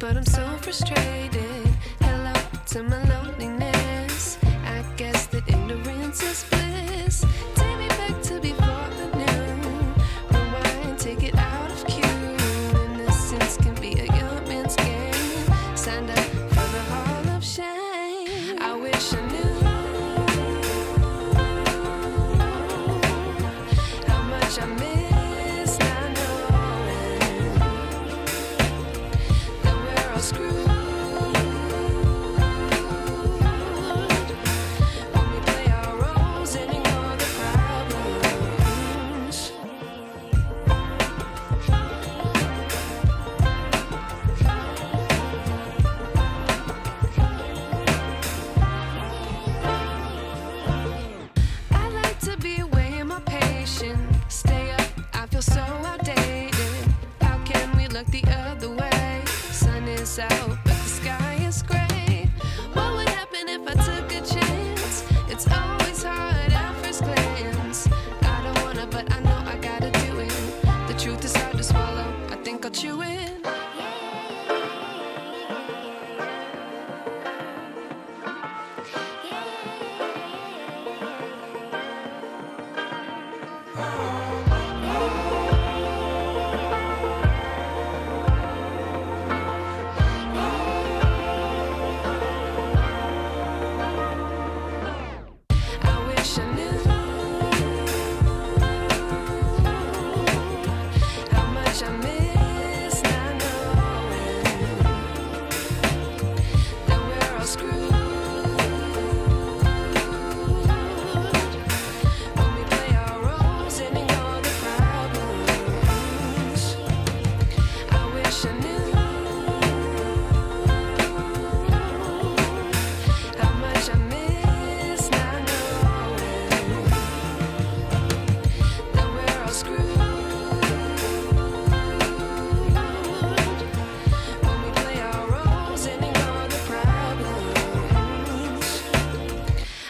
but I'm so frustrated. Hello to my loneliness. I guess that ignorance is bliss. Take me back to before I knew. Rewind, take it out of cue. Innocence can be a young man's game. Signed up for the hall of shame. I wish I knew how much I miss not knowing that we're all screwed. Stay up, I feel so outdated. How can we look the other way? Sun is out, but the sky is gray. What would happen if I took a chance? It's always hard at first glance. I don't wanna, but I know I gotta do it. The truth is hard to swallow, I think I'll chew it.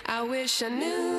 I wish I knew.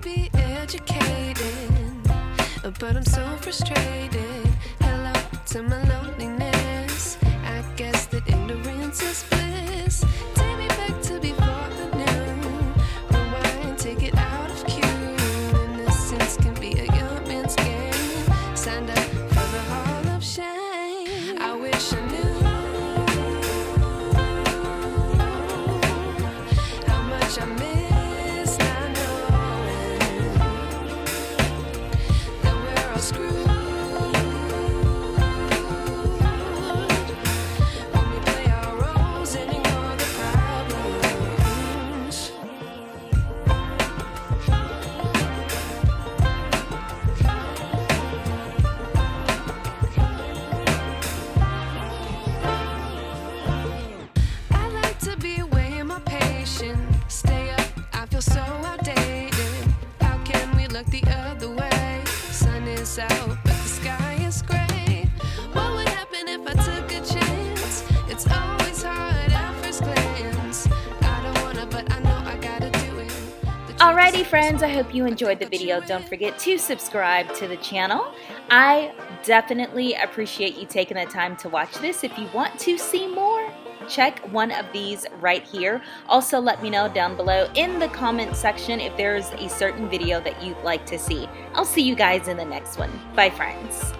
Be educated, but I'm so frustrated. Hello to my loneliness. I guess that ignorance is bliss. Take me back to before I knew. Rewind, take it out of cue. Innocence can be a young man's game. Signed up for the heart. south, but the sky is gray. What would happen if I took a chance? It's always hard at first glance. I don't wanna, but I know I gotta do it. Alrighty friends, I hope you enjoyed the video. Don't forget to subscribe to the channel. I definitely appreciate you taking the time to watch this. If you want to see more, check one of these right here. Also, let me know down below in the comment section if there's a certain video that you'd like to see. I'll see you guys in the next one. Bye friends.